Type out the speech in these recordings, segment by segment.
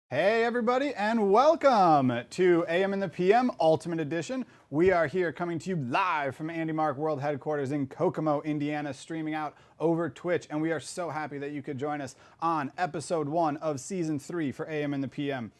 Hey everybody, and welcome to AM and the PM Ultimate Edition. We are here coming to you live from Andy Mark World Headquarters in Kokomo, Indiana, streaming out over Twitch, and we are so happy that you could join us on episode 1 of season 3 for AM and the PM.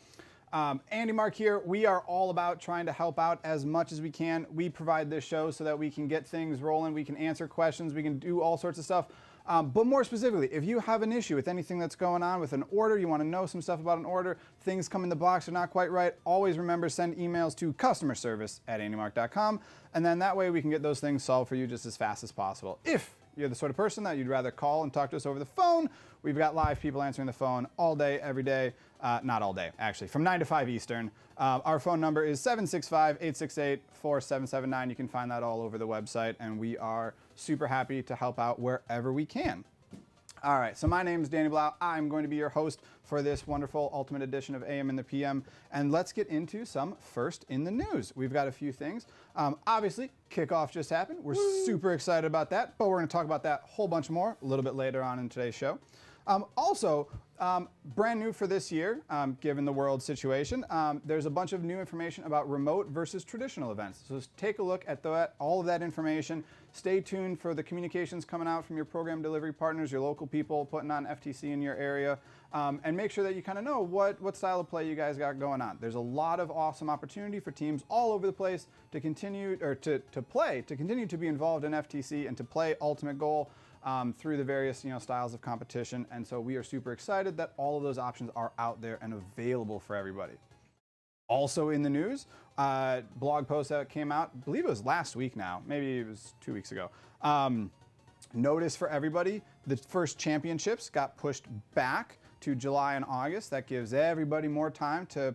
Andy Mark here. We are all about trying to help out as much as we can. We provide this show so that we can get things rolling, we can answer questions, we can do all sorts of stuff. But more specifically, if you have an issue with anything that's going on with an order, you want to know some stuff about an order, things come in the box are not quite right, always remember send emails to customerservice@andymark.com, and then that way we can get those things solved for you just as fast as possible. If you're the sort of person that you'd rather call and talk to us over the phone, we've got live people answering the phone all day, every day. Not all day, actually, from 9 to 5 Eastern. Our phone number is 765-868-4779. You can find that all over the website, and we are super happy to help out wherever we can. All right, so my name is Danny Blau. I'm going to be your host for this wonderful Ultimate Edition of AM and the PM, and let's get into some first in the news. We've got a few things. Obviously, kickoff just happened. We're super excited about that, but we're going to talk about that whole bunch more a little bit later on in today's show. Also, brand new for this year, given the world situation, there's a bunch of new information about remote versus traditional events. So take a look at all of that information. Stay tuned for the communications coming out from your program delivery partners, your local people putting on FTC in your area, and make sure that you kind of know what style of play you guys got going on. There's a lot of awesome opportunity for teams all over the place to continue, or to continue to be involved in FTC and to play Ultimate Goal. Through the various styles of competition, and so we are super excited that all of those options are out there and available for everybody. Also in the news, blog post that came out, I believe it was last week now, maybe it was 2 weeks ago. Notice for everybody, the first championships got pushed back to July and August. That gives everybody more time to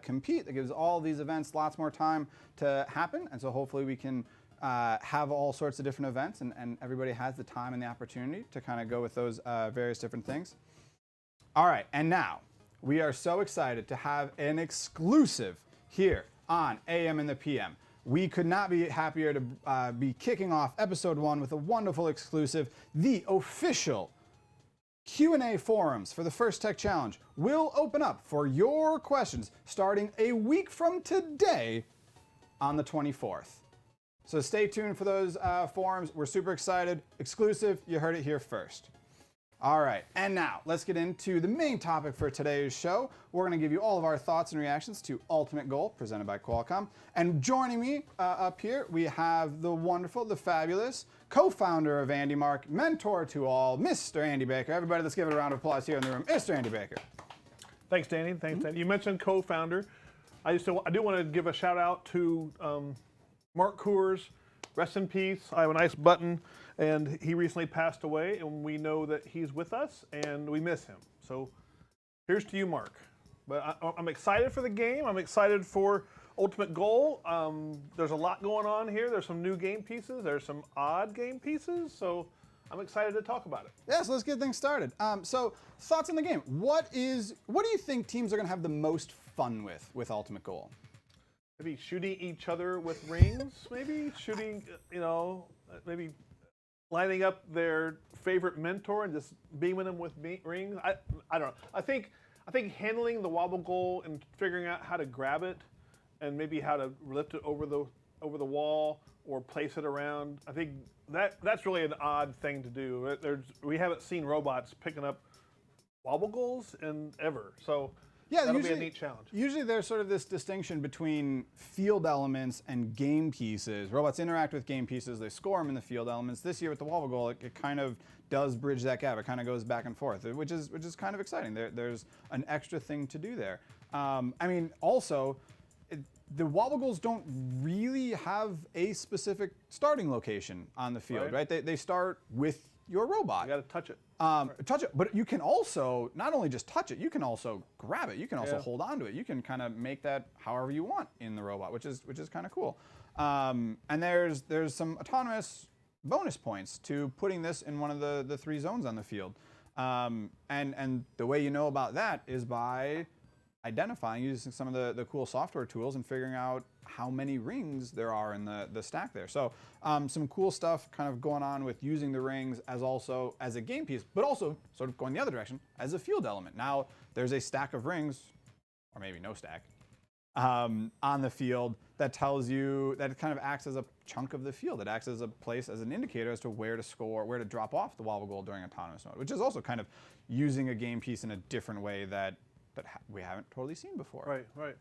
compete. That gives all these events lots more time to happen, and so hopefully we can have all sorts of different events, and everybody has the time and the opportunity to kind of go with those various different things. All right, and now we are so excited to have an exclusive here on AM and the PM. We could not be happier to be kicking off episode 1 with a wonderful exclusive. The official Q&A forums for the First Tech Challenge will open up for your questions starting a week from today on the 24th. So stay tuned for those forums. We're super excited. Exclusive, you heard it here first. All right, and now let's get into the main topic for today's show. We're going to give you all of our thoughts and reactions to Ultimate Goal, presented by Qualcomm. And joining me up here, we have the wonderful, the fabulous co-founder of Andy Mark, mentor to all, Mr. Andy Baker. Everybody, let's give it a round of applause here in the room. Mr. Andy Baker. Thanks, Danny. Thanks, Danny. You mentioned co-founder. I do want to give a shout out to Mark Coors, rest in peace. I have a nice button, and he recently passed away, and we know that he's with us, and we miss him. So here's to you, Mark. But I'm excited for the game. I'm excited for Ultimate Goal. There's a lot going on here. There's some new game pieces. There's some odd game pieces. So I'm excited to talk about it. Yeah, so let's get things started. So thoughts on the game. What do you think teams are going to have the most fun with Ultimate Goal? Maybe shooting each other with rings, maybe shooting, maybe lining up their favorite mentor and just beaming them with rings. I don't know. I think handling the wobble goal and figuring out how to grab it and maybe how to lift it over the wall or place it around. I think that's really an odd thing to do. We haven't seen robots picking up wobble goals in ever. So yeah, that'll be a neat challenge. Usually there's sort of this distinction between field elements and game pieces. Robots interact with game pieces, they score them in the field elements. This year with the wobble goal, it kind of does bridge that gap. It kind of goes back and forth, which is kind of exciting. There's an extra thing to do there. Also, the wobble goals don't really have a specific starting location on the field, right? They start with your robot. You got to touch it. Touch it, but you can also not only just touch it, you can also grab it. You can also hold on to it. You can kind of make that however you want in the robot, which is kind of cool. And there's some autonomous bonus points to putting this in one of the 3 zones on the field. And the way you know about that is by identifying, using some of the cool software tools and figuring out how many rings there are in the stack there. So some cool stuff kind of going on with using the rings as also as a game piece, but also sort of going the other direction as a field element. Now there's a stack of rings or maybe no stack, on the field that tells you, that it kind of acts as a chunk of the field. It acts as a place, as an indicator as to where to score, where to drop off the wobble goal during autonomous mode, which is also kind of using a game piece in a different way that we haven't totally seen before. Right, right.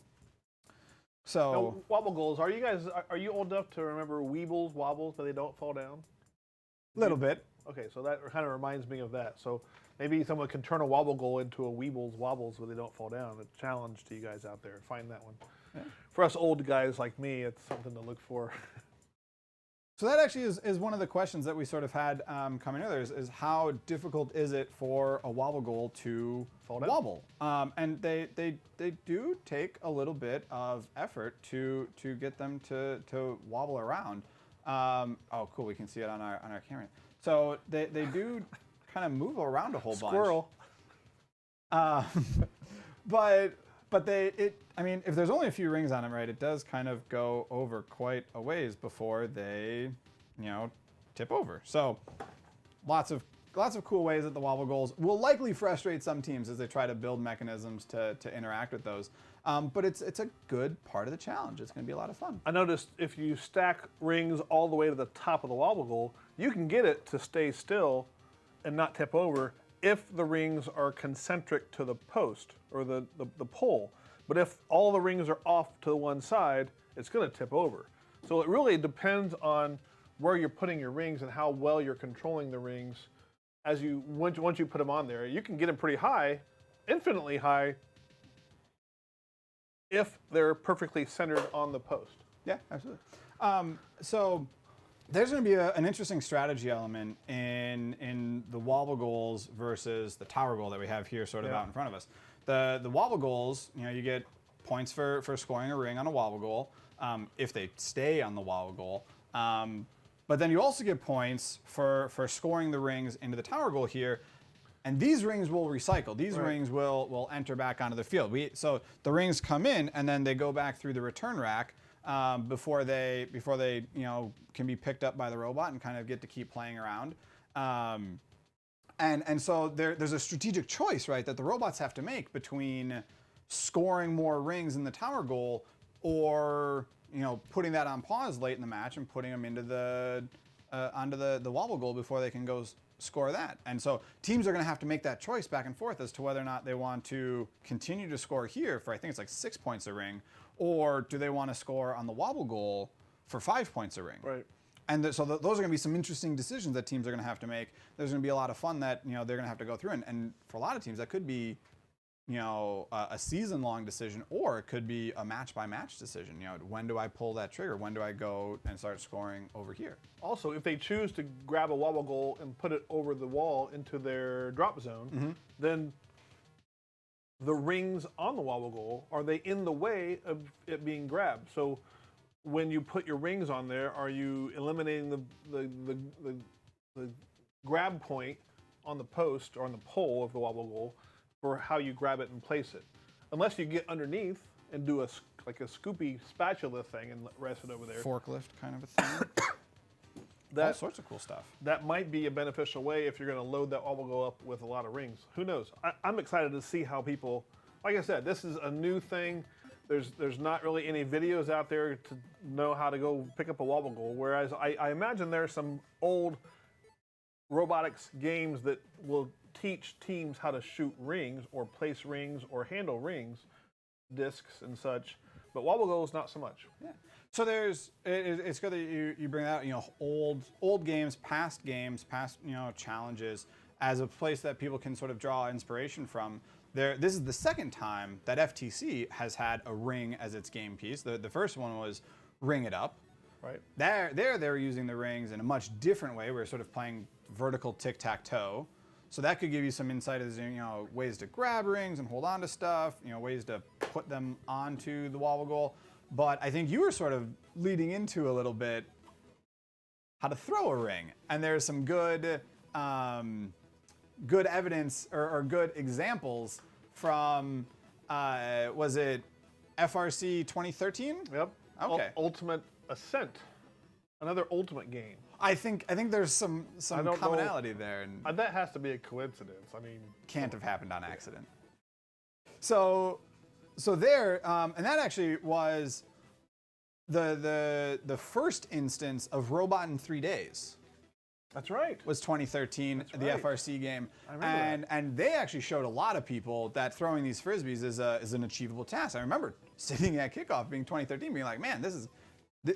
So now, wobble goals. Are you old enough to remember Weebles, wobbles, but they don't fall down? a little bit. Okay, so that kind of reminds me of that. So maybe someone can turn a wobble goal into a Weebles, wobbles, but they don't fall down. A challenge to you guys out there. Find that one. Yeah. For us old guys like me, it's something to look for. So that actually is one of the questions that we sort of had coming earlier is how difficult is it for a wobble goal to Fall down? wobble? And they do take a little bit of effort to get them to wobble around. Oh, cool! We can see it on our camera. So they do kind of move around a whole Squirrel. bunch. But I mean, if there's only a few rings on them, right, it does kind of go over quite a ways before they, tip over. So lots of cool ways that the wobble goals will likely frustrate some teams as they try to build mechanisms to interact with those. But it's a good part of the challenge. It's going to be a lot of fun. I noticed if you stack rings all the way to the top of the wobble goal, you can get it to stay still and not tip over if the rings are concentric to the post or the pole. But if all the rings are off to one side, it's going to tip over. So it really depends on where you're putting your rings and how well you're controlling the rings. Once you put them on there, you can get them pretty high, infinitely high, if they're perfectly centered on the post. Yeah, absolutely. So there's going to be an interesting strategy element in the wobble goals versus the tower goal that we have here sort of out in front of us. The wobble goals, you get points for scoring a ring on a wobble goal if they stay on the wobble goal. But then you also get points for scoring the rings into the tower goal here. And these rings will recycle. These rings will enter back onto the field. So the rings come in and then they go back through the return rack before they can be picked up by the robot and kind of get to keep playing around. And so there's a strategic choice, right, that the robots have to make between scoring more rings in the tower goal or putting that on pause late in the match and putting them into onto the wobble goal before they can go score that. And so teams are going to have to make that choice back and forth as to whether or not they want to continue to score here for, I think it's like 6 points a ring, or do they want to score on the wobble goal for 5 points a ring. Right. And so those are going to be some interesting decisions that teams are going to have to make. There's going to be a lot of fun that they're going to have to go through, and for a lot of teams that could be a season-long decision, or it could be a match-by-match decision. When do I pull that trigger? When do I go and start scoring over here? Also, if they choose to grab a wobble goal and put it over the wall into their drop zone, then the rings on the wobble goal, are they in the way of it being grabbed? So when you put your rings on there, are you eliminating the grab point on the post or on the pole of the wobble goal for how you grab it and place it? Unless you get underneath and do a scoopy spatula thing and rest it over there. Forklift kind of a thing. All sorts of cool stuff. That might be a beneficial way if you're going to load that wobble goal up with a lot of rings. Who knows? I'm excited to see how people, like I said, this is a new thing. There's not really any videos out there to know how to go pick up a wobble goal, whereas I imagine there's some old robotics games that will teach teams how to shoot rings or place rings or handle rings, discs and such, but wobble goals not so much. Yeah. So it's good that you bring that old games, past challenges as a place that people can sort of draw inspiration from. This is the second time that FTC has had a ring as its game piece. The first one was Ring It Up. Right. They're using the rings in a much different way. We're sort of playing vertical tic-tac-toe. So that could give you some insight as ways to grab rings and hold on to stuff, ways to put them onto the wobble goal. But I think you were sort of leading into a little bit how to throw a ring. And there's some good evidence or good examples from, was it FRC 2013? Yep. Okay. Ultimate Ascent, another Ultimate game. I think there's some commonality there. And that has to be a coincidence. I mean, can't have happened on accident. So So there, and that actually was the first instance of Robot in 3 Days. That's right. Was 2013, That's the right. FRC game. I remember that. And they actually showed a lot of people that throwing these Frisbees is an achievable task. I remember sitting at kickoff being 2013 being like, man,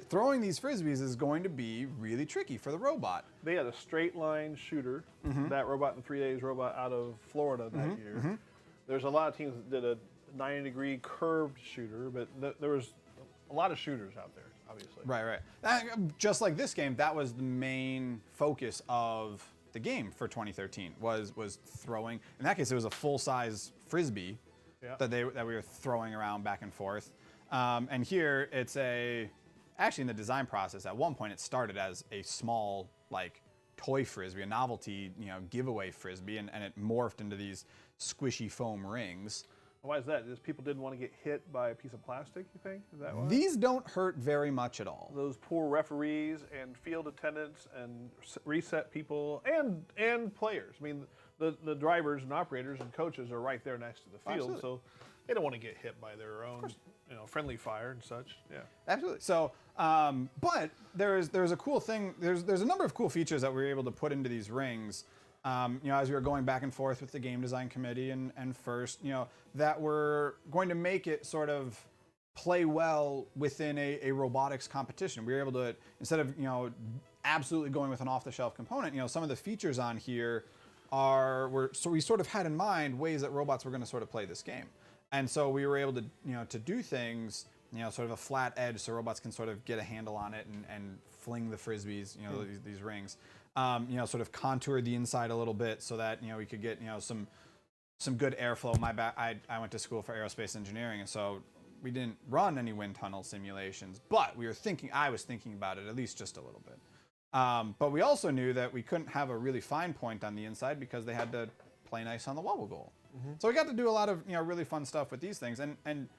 throwing these Frisbees is going to be really tricky for the robot. They had a straight line shooter, Mm-hmm. that Robot in 3 Days robot out of Florida that year. Mm-hmm. There's a lot of teams that did a 90-degree curved shooter, but there was a lot of shooters out there, obviously. Right. Just like this game, that was the main focus of the game for 2013 was throwing. In that case, it was a full-size Frisbee that we were throwing around back and forth. And here, it's actually in the design process, at one point it started as a small, like, toy Frisbee, a novelty, giveaway Frisbee, and it morphed into these squishy foam rings. Why is that? Is people didn't want to get hit by a piece of plastic, you think? Is that why? These don't hurt very much at all. Those poor referees and field attendants and reset people and players. I mean, the drivers and operators and coaches are right there next to the field, Absolutely. so they don't want to get hit by their own, friendly fire and such. Yeah. Absolutely. So, but there's a cool thing. There's a number of cool features that we were able to put into these rings. As we were going back and forth with the game design committee and first, that were going to make it sort of play well within a robotics competition. We were able to, instead of, absolutely going with an off-the-shelf component, some of the features on here so we sort of had in mind ways that robots were going to sort of play this game. And so we were able to, to do things, sort of a flat edge so robots can sort of get a handle on it and fling the Frisbees, these rings. Sort of contour the inside a little bit so that, we could get, some good airflow. I went to school for aerospace engineering, and so we didn't run any wind tunnel simulations, but I was thinking about it at least just a little bit. But we also knew that we couldn't have a really fine point on the inside because they had to play nice on the wobble goal. Mm-hmm. So we got to do a lot of, really fun stuff with these things. And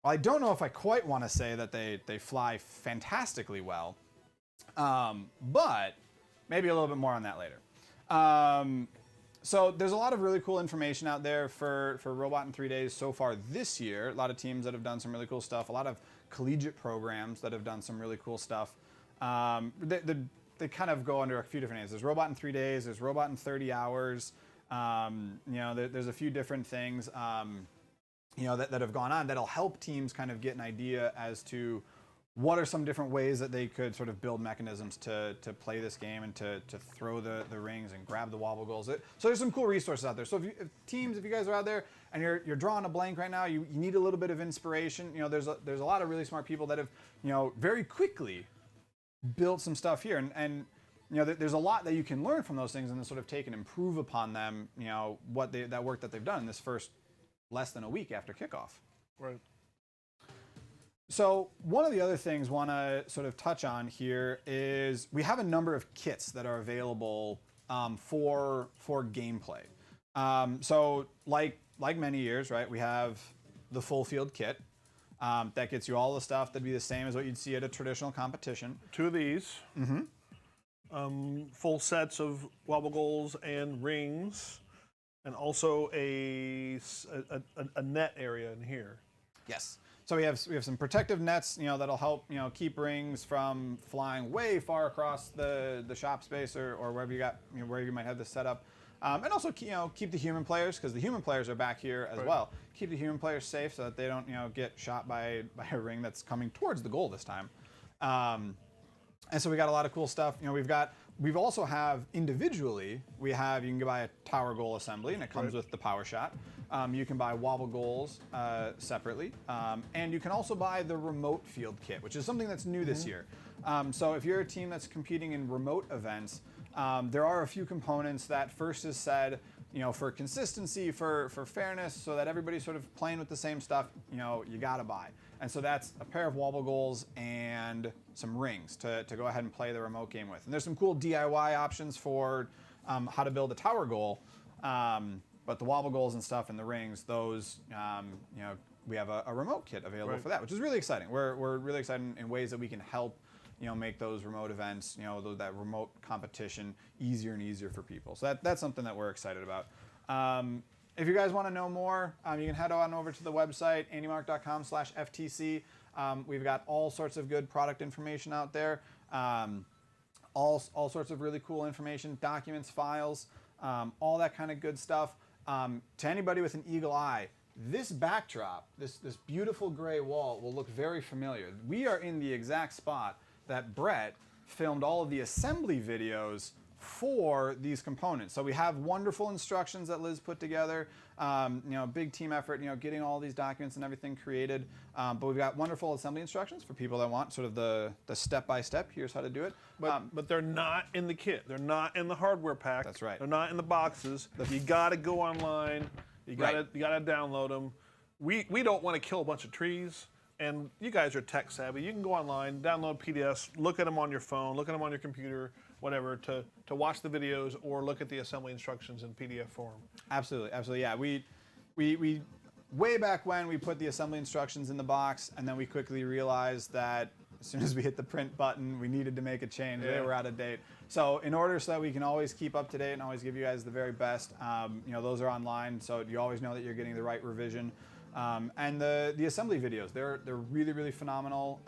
I don't know if I quite want to say that they fly fantastically well, but maybe a little bit more on that later. So there's a lot of really cool information out there for Robot in 3 Days so far this year. A lot of teams that have done some really cool stuff. A lot of collegiate programs that have done some really cool stuff. They kind of go under a few different names. There's Robot in 3 Days. There's Robot in 30 Hours. There's a few different things that have gone on that'll help teams kind of get an idea as to what are some different ways that they could sort of build mechanisms to play this game and to throw the rings and grab the wobble goals. So there's some cool resources out there. So if you guys are out there and you're drawing a blank right now, you need a little bit of inspiration. There's a lot of really smart people that have very quickly built some stuff here, and there's a lot that you can learn from those things and then sort of take and improve upon them. That work that they've done in this first less than a week after kickoff. Right. So one of the other things I want to sort of touch on here is we have a number of kits that are available for gameplay. So like many years, right, we have the full field kit that gets you all the stuff that'd be the same as what you'd see at a traditional competition. 2 of these. Mm-hmm. Full sets of wobble goals and rings, and also a net area in here. Yes. So we have some protective nets, that'll help, keep rings from flying way far across the shop space or wherever you got, where you might have this set up. And also, keep the human players, because the human players are back here as well. Keep the human players safe so that they don't, get shot by a ring that's coming towards the goal this time. And so we got a lot of cool stuff. We've also have individually, you can buy a tower goal assembly, and it comes with the power shot. You can buy wobble goals separately, and you can also buy the remote field kit, which is something that's new this year. So if you're a team that's competing in remote events, there are a few components that first is said, for consistency, for fairness, so that everybody's sort of playing with the same stuff, you gotta buy. And so that's a pair of wobble goals and some rings to go ahead and play the remote game with. And there's some cool DIY options for how to build a tower goal. But the wobble goals and stuff and the rings, those, we have a remote kit available for that, which is really exciting. We're really excited in ways that we can help, make those remote events, that remote competition easier and easier for people. So that's something that we're excited about. if you guys want to know more, you can head on over to the website, andymark.com/FTC. We've got all sorts of good product information out there. All sorts of really cool information, documents, files, all that kind of good stuff. To anybody with an eagle eye, this backdrop, this beautiful gray wall will look very familiar. We are in the exact spot that Brett filmed all of the assembly videos for these components. So we have wonderful instructions that Liz put together, big team effort, getting all these documents and everything created. But we've got wonderful assembly instructions for people that want sort of the step-by-step, here's how to do it. But they're not in the kit. They're not in the hardware pack. That's right. They're not in the boxes. You gotta go online. You gotta download them. We don't want to kill a bunch of trees. And you guys are tech savvy. You can go online, download PDFs, look at them on your phone, look at them on your computer, whatever, to watch the videos or look at the assembly instructions in PDF form. Absolutely, absolutely. Yeah, we way back when we put the assembly instructions in the box, and then we quickly realized that as soon as we hit the print button, we needed to make a change. Yeah. They were out of date. So in order so that we can always keep up to date and always give you guys the very best, those are online, so you always know that you're getting the right revision. And the assembly videos, they're really, really phenomenal,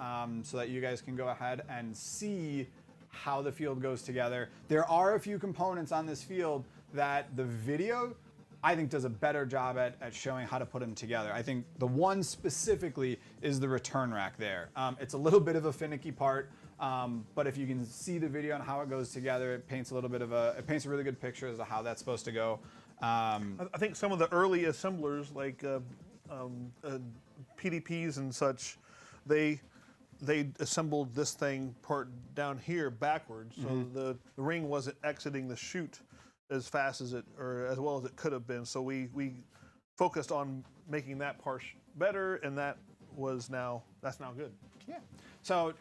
so that you guys can go ahead and see how the field goes together. There are a few components on this field that the video, I think, does a better job at showing how to put them together. I think the one specifically is the return rack there. It's a little bit of a finicky part, but if you can see the video and how it goes together, it paints a really good picture as to how that's supposed to go. I think some of the early assemblers, like PDPs and such, they assembled this thing part down here backwards, so the ring wasn't exiting the chute as fast as as well as it could have been. So we focused on making that part better, and that's now good. Yeah. So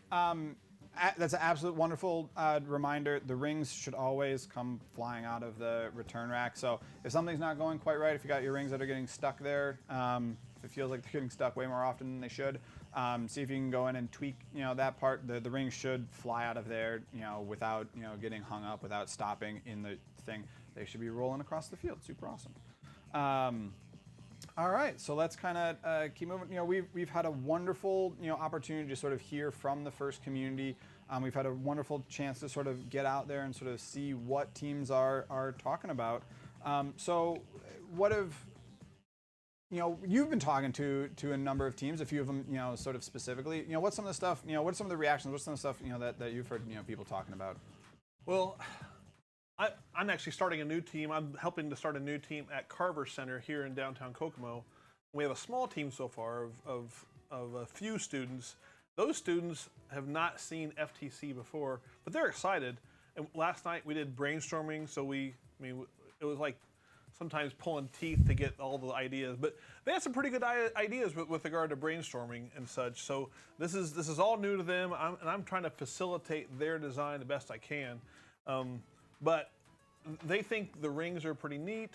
that's an absolute wonderful reminder. The rings should always come flying out of the return rack. So if something's not going quite right, if you got your rings that are getting stuck there, if it feels like they're getting stuck way more often than they should, see if you can go in and tweak, that part. The rings should fly out of there, without, getting hung up, without stopping in the thing. They should be rolling across the field. Super awesome. All right, so let's kind of keep moving. We've had a wonderful, opportunity to sort of hear from the first community. We've had a wonderful chance to sort of get out there and sort of see what teams are talking about. So what have you've been talking to a number of teams, a few of them, sort of specifically. What's some of the stuff? What's some of the reactions? What's some of the stuff that you've heard, people talking about? Well, I'm actually starting a new team. I'm helping to start a new team at Carver Center here in downtown Kokomo. We have a small team so far of a few students. Those students have not seen FTC before, but they're excited. And last night we did brainstorming, so it was like sometimes pulling teeth to get all the ideas. But they had some pretty good ideas with regard to brainstorming and such. So this is all new to them, and I'm trying to facilitate their design the best I can. But they think the rings are pretty neat.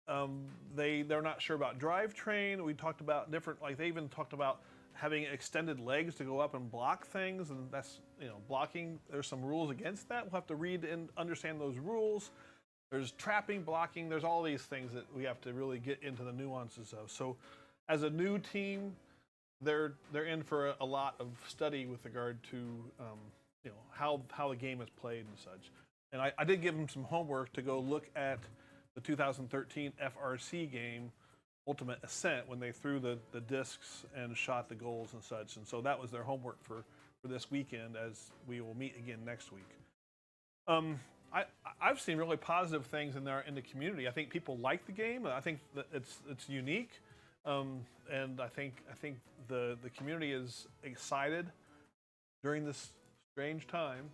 They're not sure about drivetrain. We talked about different, like they even talked about having extended legs to go up and block things, and that's, blocking. There's some rules against that. We'll have to read and understand those rules. There's trapping, blocking. There's all these things that we have to really get into the nuances of. So as a new team, they're in for a lot of study with regard to how the game is played and such. And I did give them some homework to go look at the 2013 FRC game, Ultimate Ascent, when they threw the discs and shot the goals and such. And so that was their homework for this weekend, as we will meet again next week. I've seen really positive things in the community. I think people like the game. I think that it's unique, and I think the community is excited during this strange time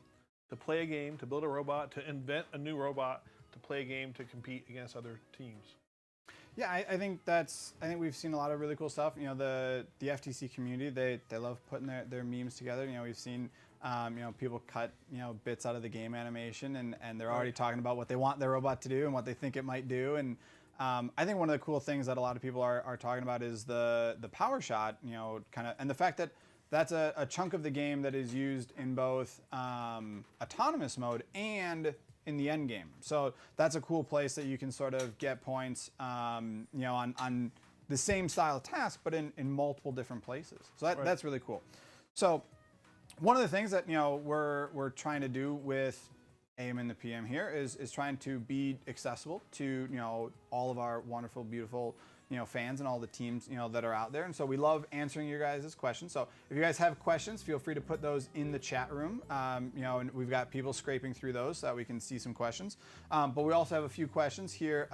to play a game, to build a robot, to invent a new robot, to play a game, to compete against other teams. Yeah, I think we've seen a lot of really cool stuff. The FTC community, they love putting their memes together. We've seen people cut bits out of the game animation, and they're already talking about what they want their robot to do and what they think it might do. And I think one of the cool things that a lot of people are talking about is the power shot, and the fact that that's a chunk of the game that is used in both autonomous mode and in the end game. So that's a cool place that you can sort of get points, on the same style task, but in multiple different places. So that's really cool. So one of the things that we're trying to do with AM and the PM here is trying to be accessible to all of our wonderful, beautiful fans and all the teams that are out there. And so we love answering your guys' questions. So if you guys have questions, feel free to put those in the chat room. And we've got people scraping through those so that we can see some questions. But we also have a few questions here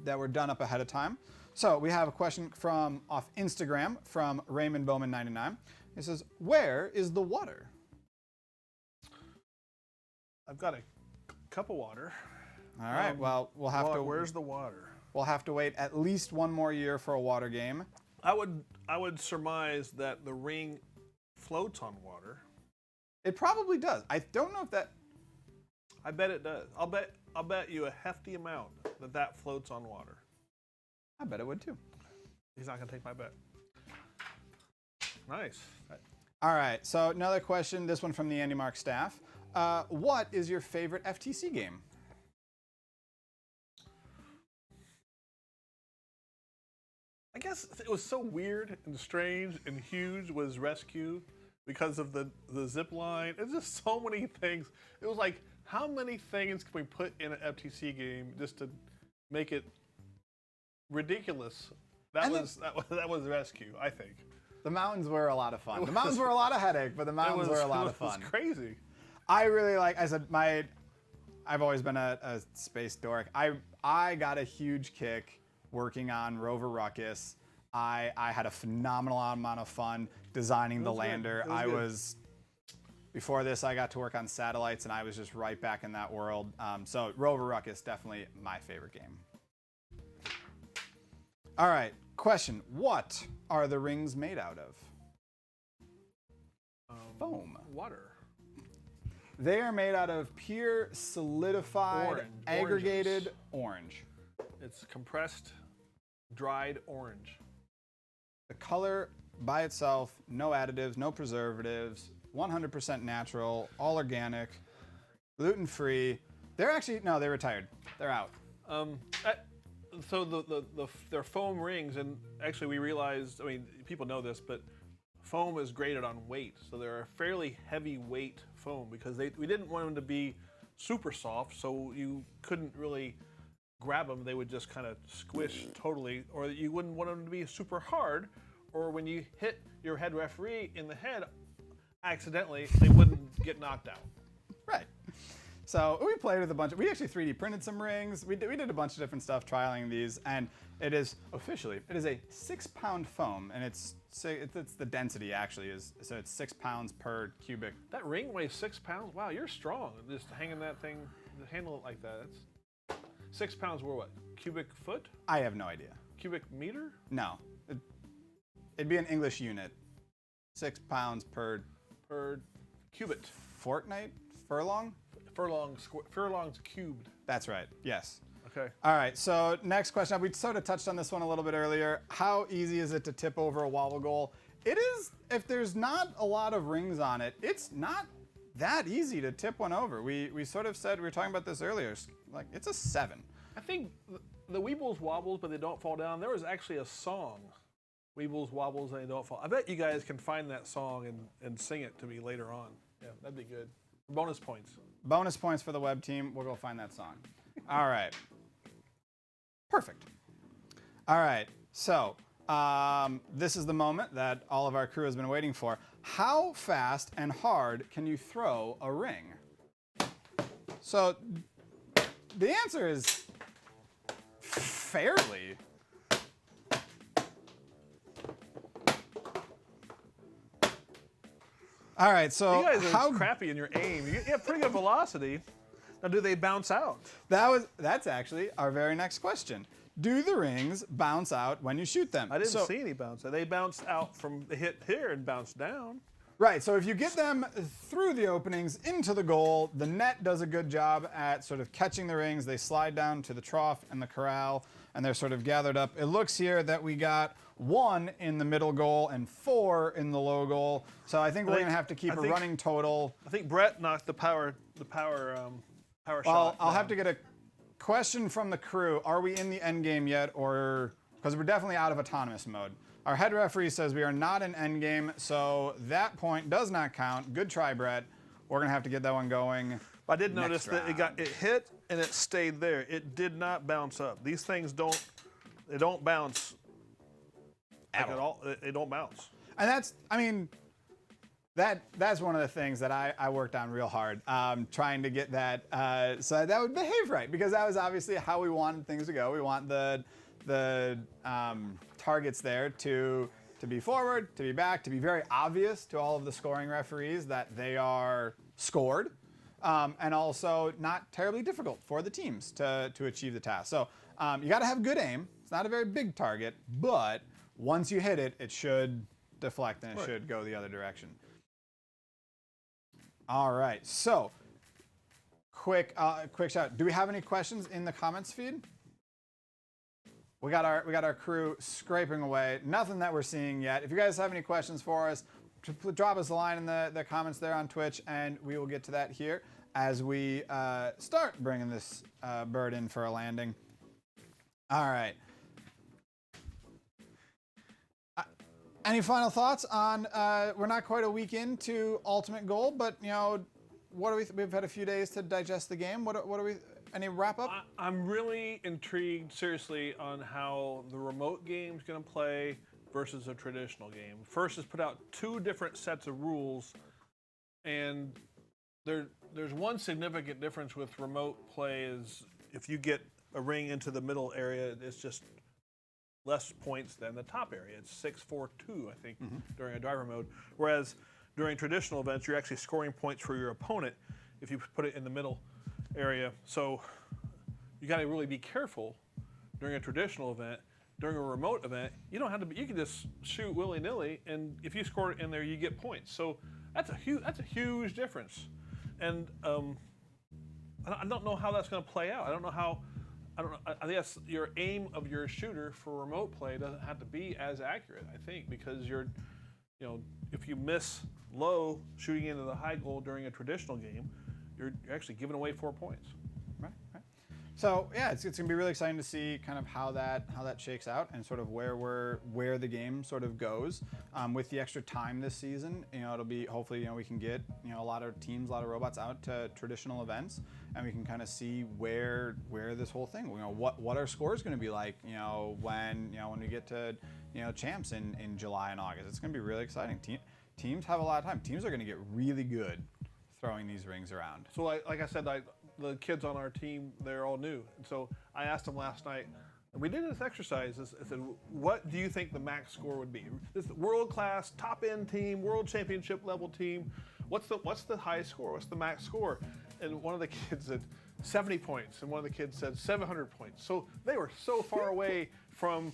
that were done up ahead of time. So we have a question from off Instagram from Raymond Bowman 99. It says, "Where is the water?" I've got a cup of water. All right. Well, we'll have to. Where's the water? We'll have to wait at least one more year for a water game. I would surmise that the ring floats on water. It probably does. I don't know if that. I bet it does. I'll bet you a hefty amount that floats on water. I bet it would too. He's not gonna take my bet. Nice. All right. So another question. This one from the Andy Mark staff. What is your favorite FTC game? I guess it was so weird and strange and huge was Rescue because of the zip line. It's just so many things. It was like, how many things can we put in an FTC game just to make it ridiculous? That was Rescue, I think. The mountains were a lot of fun. The mountains were a lot of headache, but the mountains were a lot of fun. It was crazy. I really like. I said I've always been a space dork. I got a huge kick working on Rover Ruckus. I had a phenomenal amount of fun designing the lander. Before this, I got to work on satellites, and I was just right back in that world. So Rover Ruckus, definitely my favorite game. All right, question. What are the rings made out of? Foam. Water. They are made out of pure, solidified, aggregated orange. It's compressed, dried orange. The color by itself, no additives, no preservatives, 100% natural, all organic, gluten-free. They're actually, no, they retired. They're out. So they're foam rings, and actually we realized, I mean, people know this, but foam is graded on weight. So they're a fairly heavy weight foam because we didn't want them to be super soft, so you couldn't really grab them. They would just kind of squish totally, or you wouldn't want them to be super hard, or when you hit your head referee in the head accidentally, they wouldn't get knocked out. Right. So we played with we actually 3D printed some rings. We did a bunch of different stuff trialing these, and it is a 6-pound foam, and it's the density actually so it's 6 pounds per cubic. That ring weighs 6 pounds? Wow, you're strong. Just hanging that thing, to handle it like that. That's 6 pounds were what? Cubic foot? I have no idea. Cubic meter? No. It'd be an English unit. 6 pounds per cubit. Fortnight? Furlong? Furlong's cubed. That's right. Yes. Okay. All right. So next question. We sort of touched on this one a little bit earlier. How easy is it to tip over a wobble goal? It is. If there's not a lot of rings on it, it's not that easy to tip one over. We sort of said, we were talking about this earlier. Like, it's a 7. I think the Weebles wobbles, but they don't fall down. There was actually a song, Weebles wobbles and they don't fall. I bet you guys can find that song and sing it to me later on. Yeah, that'd be good. Bonus points. Bonus points for the web team. We'll go find that song. All right. Perfect. All right. So this is the moment that all of our crew has been waiting for. How fast and hard can you throw a ring? So the answer is fairly. All right, so you guys are crappy in your aim. You have pretty good velocity. Now, do they bounce out? That's actually our very next question. Do the rings bounce out when you shoot them? I didn't see any bounce. They bounced out from the hit here and bounced down. Right, so if you get them through the openings into the goal, the net does a good job at sort of catching the rings. They slide down to the trough and the corral, and they're sort of gathered up. It looks here that we got 1 in the middle goal and 4 in the low goal. So I think we're going to have to keep a running total. I think Brett knocked the power power Well, shot. I'll have to get a question from the crew. Are we in the end game yet, or because we're definitely out of autonomous mode? Our head referee says we are not in end game, so that point does not count. Good try, Brett. We're gonna have to get that one going. I did notice next that it hit and it stayed there. It did not bounce up. These things don't bounce at all. They don't bounce. And that's, I mean, that's one of the things that I worked on real hard, trying to get that so that would behave right, because that was obviously how we wanted things to go. We want the targets there to be forward, to be back, to be very obvious to all of the scoring referees that they are scored, and also not terribly difficult for the teams to achieve the task. So you got to have good aim. It's not a very big target, but once you hit it, it should deflect and it should go the other direction. All right, so quick shout. Do we have any questions in the comments feed? We got our crew scraping away. Nothing that we're seeing yet. If you guys have any questions for us, drop us a line in the comments there on Twitch, and we will get to that here as we start bringing this bird in for a landing. All right. Any final thoughts on? We're not quite a week into Ultimate Goal, but you know, what do we've had a few days to digest the game. What are we? Any wrap up? I'm really intrigued, seriously, on how the remote game's going to play versus a traditional game. First has put out 2 different sets of rules, and there's one significant difference with remote play is if you get a ring into the middle area, it's just less points than the top area. It's 6-4-2, I think, during a driver mode. Whereas during traditional events, you're actually scoring points for your opponent if you put it in the middle area. So you got to really be careful during a traditional event. During a remote event, you don't have to be, you can just shoot willy-nilly, and if you score it in there, you get points. So that's a huge difference. And I don't know how that's going to play out. I guess your aim of your shooter for remote play doesn't have to be as accurate, I think, because if you miss low shooting into the high goal during a traditional game, you're actually giving away 4 points. Right. So yeah, it's gonna be really exciting to see kind of how that shakes out and sort of where the game sort of goes with the extra time this season. You know, it'll be hopefully we can get a lot of teams, a lot of robots out to traditional events, and we can kind of see where this whole thing, what our score is going to be like. When we get to champs in July and August, it's going to be really exciting. Teams have a lot of time. Teams are going to get really good throwing these rings around. So like I said, the kids on our team, they're all new. And so I asked them last night, and we did this exercise. I said, what do you think the max score would be? This world-class, top-end team, world championship level team. What's the high score? What's the max score? And one of the kids said 70 points, and one of the kids said 700 points. So they were so far away from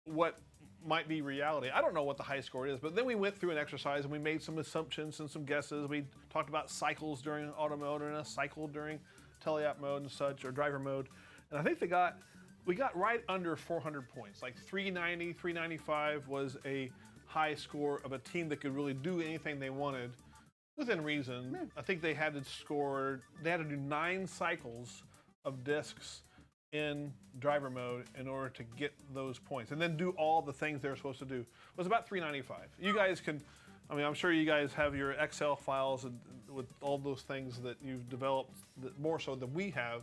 what might be reality. I don't know what the high score is, but then we went through an exercise and we made some assumptions and some guesses. We talked about cycles during auto mode and a cycle during teleop mode and such, or driver mode. And I think we got right under 400 points. Like 390, 395 was a high score of a team that could really do anything they wanted within reason. Yeah. I think they had to do 9 cycles of discs in driver mode in order to get those points, and then do all the things they're supposed to do. It was about 395. You guys can, I'm sure you guys have your Excel files with all those things that you've developed more so than we have,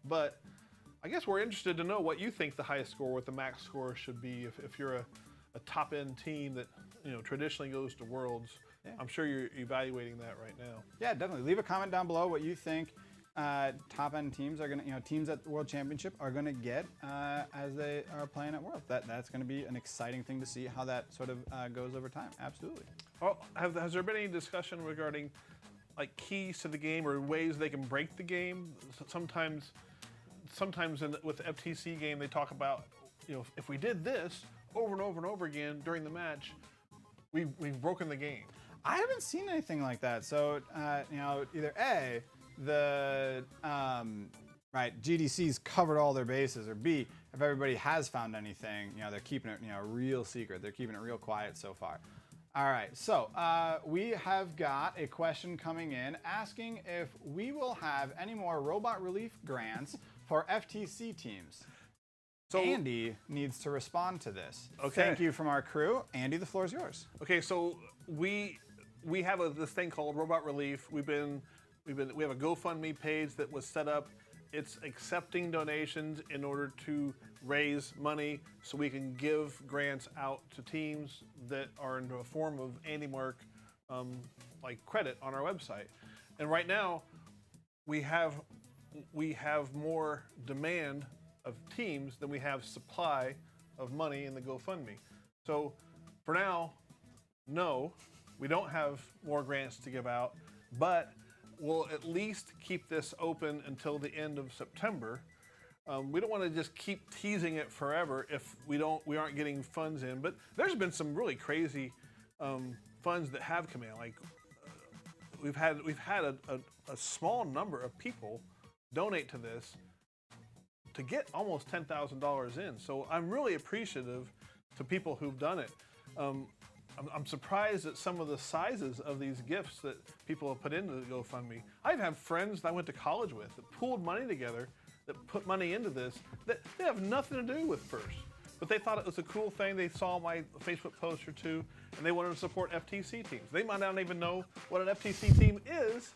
but I guess we're interested to know what you think the highest score, what the max score should be if you're a top-end team that traditionally goes to Worlds. Yeah. I'm sure you're evaluating that right now. Yeah, definitely. Leave a comment down below what you think top-end teams are going to, teams at the World Championship are going to get as they are playing at World. That's going to be an exciting thing to see how that sort of goes over time. Absolutely. Well, has there been any discussion regarding like keys to the game or ways they can break the game? Sometimes with the FTC game, they talk about, if we did this over and over and over again during the match, we've broken the game. I haven't seen anything like that. So, either A, the GDC's covered all their bases, or B, if everybody has found anything, they're keeping it real secret. They're keeping it real quiet so far. All right, so we have got a question coming in asking if we will have any more robot relief grants for FTC teams. So Andy needs to respond to this. Okay. Thank you from our crew. Andy, the floor is yours. Okay, so we have this thing called Robot Relief. We have a GoFundMe page that was set up. It's accepting donations in order to raise money so we can give grants out to teams that are in a form of Andy Mark like credit on our website. And right now we have more demand of teams than we have supply of money in the GoFundMe. So for now, no, we don't have more grants to give out, but we'll at least keep this open until the end of September. We don't want to just keep teasing it forever if we aren't getting funds in. But there's been some really crazy funds that have come in. Like we've had a small number of people donate to this to get almost $10,000 in. So I'm really appreciative to people who've done it. I'm surprised at some of the sizes of these gifts that people have put into the GoFundMe. I have friends that I went to college with that pooled money together, that put money into this, that they have nothing to do with FIRST. But they thought it was a cool thing. They saw my Facebook post or two, and they wanted to support FTC teams. They might not even know what an FTC team is,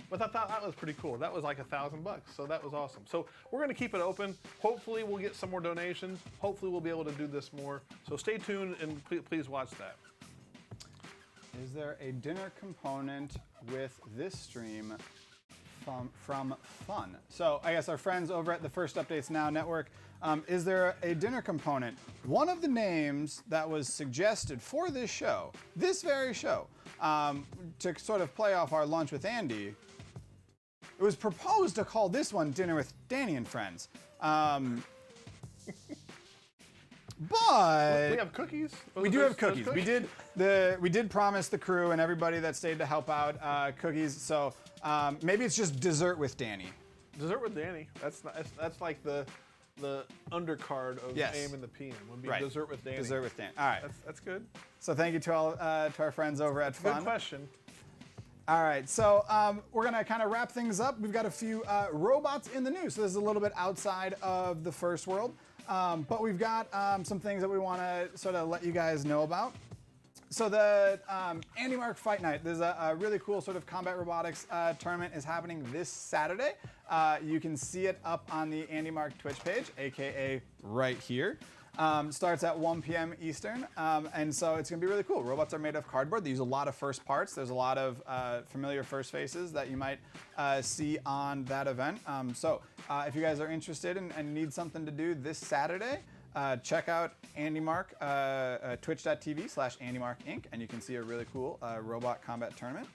but I thought that was pretty cool. That was like $1,000, so that was awesome. So we're gonna keep it open. Hopefully we'll get some more donations. Hopefully we'll be able to do this more. So stay tuned and please watch that. Is there a dinner component with this stream from Fun? So I guess our friends over at the First Updates Now network, is there a dinner component? One of the names that was suggested for this show, this very show, to sort of play off our lunch with Andy, it was proposed to call this one Dinner with Danny and Friends. But we have cookies. We do have cookies. We did promise the crew and everybody that stayed to help out cookies. So maybe it's just dessert with Danny. Dessert with Danny. That's like the undercard of AM and the PM. Would be dessert with Danny. Dessert with Danny. All right. That's good. So thank you to all to our friends over at Fun. Good question. All right, so we're gonna kind of wrap things up. We've got a few robots in the news. So this is a little bit outside of the FIRST world. But we've got some things that we want to sort of let you guys know about. So the Andy Mark Fight Night, there's a really cool sort of combat robotics tournament is happening this Saturday. You can see it up on the Andy Mark Twitch page, aka right here. Starts at 1 p.m. Eastern, and so it's going to be really cool. Robots are made of cardboard. They use a lot of FIRST parts. There's a lot of familiar FIRST faces that you might see on that event. So if you guys are interested and need something to do this Saturday, check out Andy Mark, twitch.tv/AndyMarkInc, and you can see a really cool robot combat tournament.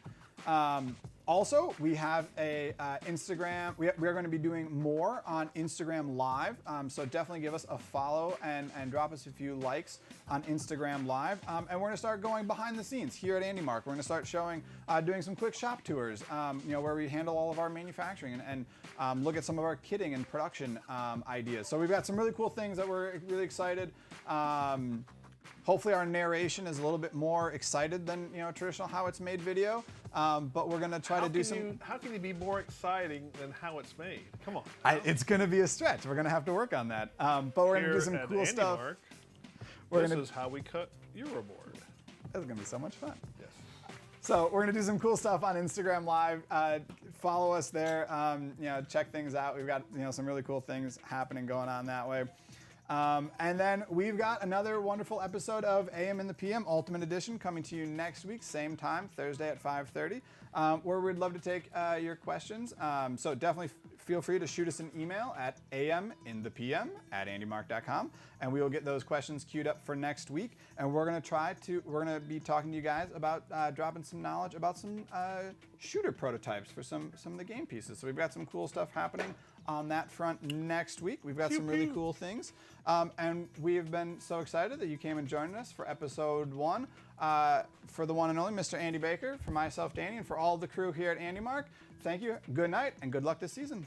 Also, we have a Instagram. We are going to be doing more on Instagram Live, so definitely give us a follow and drop us a few likes on Instagram Live. And we're going to start going behind the scenes here at Andy Mark. We're going to start showing, doing some quick shop tours, where we handle all of our manufacturing and look at some of our kitting and production ideas. So we've got some really cool things that we're really excited. Hopefully our narration is a little bit more excited than traditional how it's made video, but we're gonna try to do some. How can you be more exciting than how it's made? Come on. It's gonna be a stretch. We're gonna have to work on that. But we're gonna do some cool stuff. This is how we cut Euroboard. That's gonna be so much fun. Yes. So we're gonna do some cool stuff on Instagram Live. Follow us there. Check things out. We've got some really cool things happening going on that way. And then we've got another wonderful episode of AM and the PM Ultimate Edition coming to you next week, same time, Thursday at 5:30, where we'd love to take your questions. So definitely feel free to shoot us an email at aminthepm@andymark.com, and we will get those questions queued up for next week. And we're gonna be talking to you guys about dropping some knowledge about some shooter prototypes for some of the game pieces. So we've got some cool stuff happening on that front next week. We've got some really cool things. And we have been so excited that you came and joined us for episode 1. For the one and only Mr. Andy Baker, for myself, Danny, and for all the crew here at Andy Mark, thank you, good night, and good luck this season.